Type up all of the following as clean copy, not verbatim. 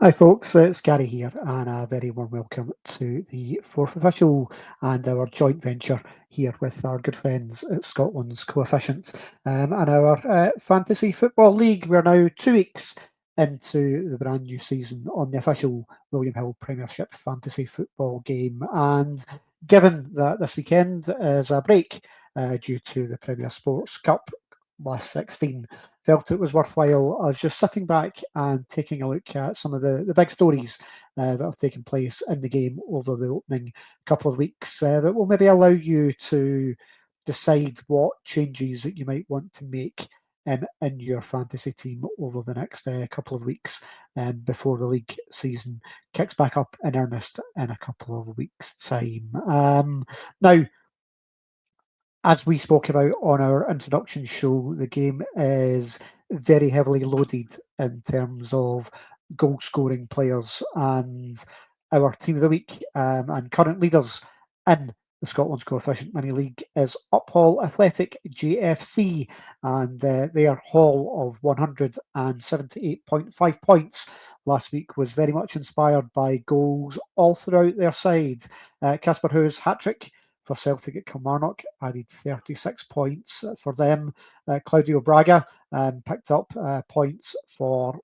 Hi folks, it's Gary here and a very warm welcome to the fourth official and our joint venture here with our good friends at Scotland's Coefficients and our Fantasy Football League. We're now 2 weeks into the brand new season on the official William Hill Premiership Fantasy Football game, and given that this weekend is a break due to the Premier Sports Cup last 16, felt it was worthwhile. I was just sitting back and taking a look at some of the big stories that have taken place in the game over the opening couple of weeks that will maybe allow you to decide what changes that you might want to make in your fantasy team over the next couple of weeks before the league season kicks back up in earnest in a couple of weeks' time. Now, as we spoke about on our introduction show, the game is very heavily loaded in terms of goal scoring players, and our team of the week and current leaders in the Scotland's Coefficient Mini League is Uphall Athletic GFC, and their haul of 178.5 points last week was very much inspired by goals all throughout their side. Casper Hou's hat-trick for Celtic at Kilmarnock added 36 points for them. Claudio Braga picked up points for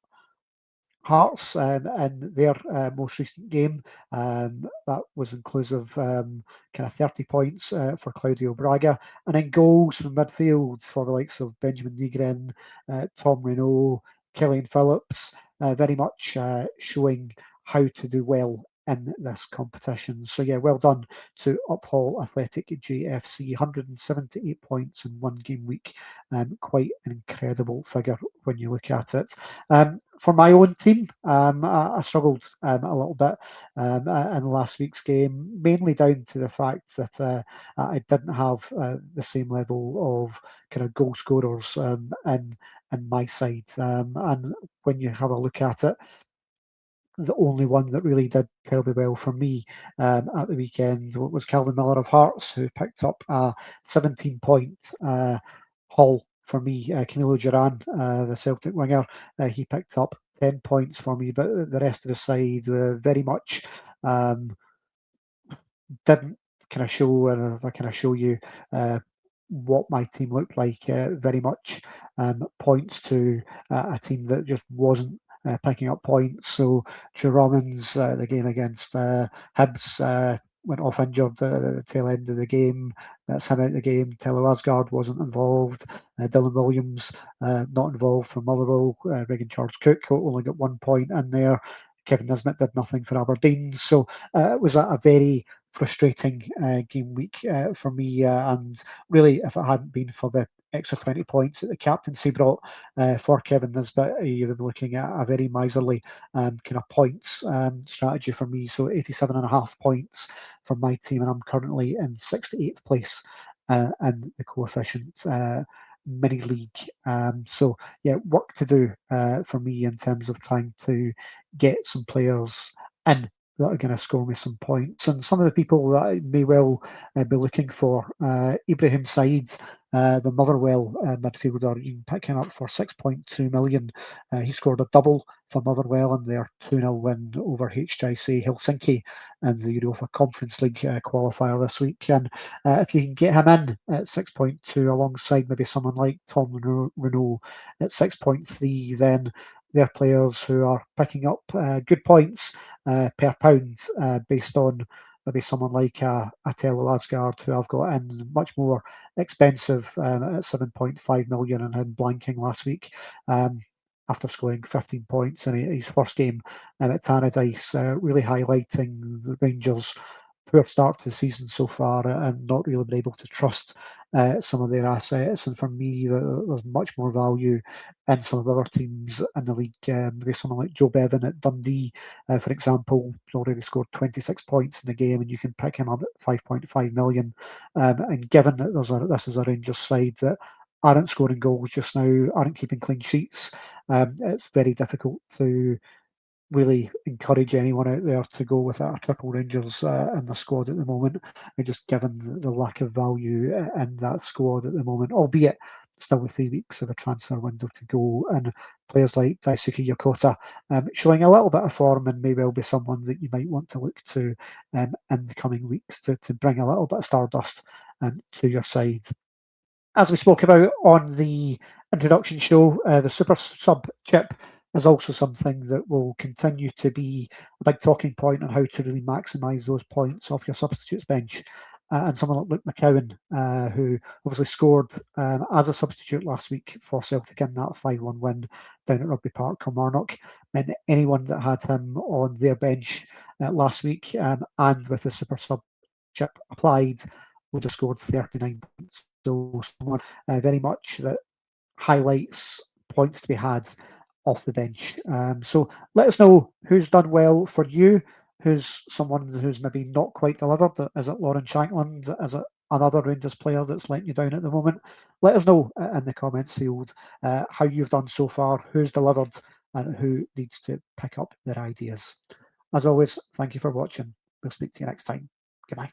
Hearts in their most recent game. That was inclusive kind of 30 points for Claudio Braga. And then goals from midfield for the likes of Benjamin Nygren, Tom Renault, Killian Phillips, very much showing how to do well in this competition. So yeah, well done to Uphall Athletic GFC, 178 points in one game week. Quite an incredible figure when you look at it. For my own team, I struggled a little bit in last week's game, mainly down to the fact that I didn't have the same level of kind of goal scorers in my side. And when you have a look at it, the only one that really did terribly well for me at the weekend was Calvin Miller of Hearts, who picked up a 17-point haul for me. Camilo Duran, the Celtic winger, he picked up 10 points for me, but the rest of the side very much didn't kind of show, and I kind of show you what my team looked like. Very much points to a team that just wasn't picking up points. So Drew Robbins, the game against Hibs, went off injured at the tail end of the game. That's him out of the game. Tello Asgard wasn't involved. Dylan Williams not involved for Motherwell. Regan Charles Cook only got 1 point in there. Kevin Nisbet did nothing for Aberdeen. So it was a very frustrating game week for me. And really, if it hadn't been for the extra 20 points that the captaincy brought for Kevin Nisbet, you would be looking at a very miserly kind of points strategy for me. So 87.5 points for my team, and I'm currently in 68th place in the coefficient mini league. So yeah, work to do for me in terms of trying to get some players in that are going to score me some points. And some of the people that I may well be looking for, Ibrahim Said, the Motherwell midfielder, you can pick him up for 6.2 million. He scored a double for Motherwell in their 2-0 win over HJC Helsinki in the Europa Conference League qualifier this week. And if you can get him in at 6.2 alongside maybe someone like Tom Renault at 6.3, then they're players who are picking up good points per pound based on maybe someone like a Tello Asgard, who I've got in much more expensive at 7.5 million and him blanking last week after scoring 15 points in his first game at Tannadice, really highlighting the Rangers' poor start to the season so far and not really been able to trust some of their assets. And for me, there's much more value in some of the other teams in the league. Maybe someone like Joe Bevan at Dundee, for example, already scored 26 points in the game, and you can pick him up at 5.5 million. And given that this is a Rangers side that aren't scoring goals just now, aren't keeping clean sheets, it's very difficult to really encourage anyone out there to go with a triple Rangers in the squad at the moment, and just given the lack of value in that squad at the moment, albeit still with 3 weeks of the transfer window to go, and players like Daisuke Yokota showing a little bit of form and may well be someone that you might want to look to in the coming weeks to bring a little bit of stardust to your side. As we spoke about on the introduction show, the super sub chip is also something that will continue to be a big talking point on how to really maximise those points off your substitutes bench. And someone like Luke McCowan, who obviously scored as a substitute last week for Celtic in that 5-1 win down at Rugby Park, Kilmarnock, meant that anyone that had him on their bench last week and with the super sub chip applied would have scored 39 points. So someone very much that highlights points to be had off the bench. So let us know who's done well for you, who's someone who's maybe not quite delivered. Is it Lauren Shankland? Is it another Rangers player that's letting you down at the moment? Let us know in the comments field how you've done so far, who's delivered, and who needs to pick up their ideas. As always, thank you for watching. We'll speak to you next time. Goodbye.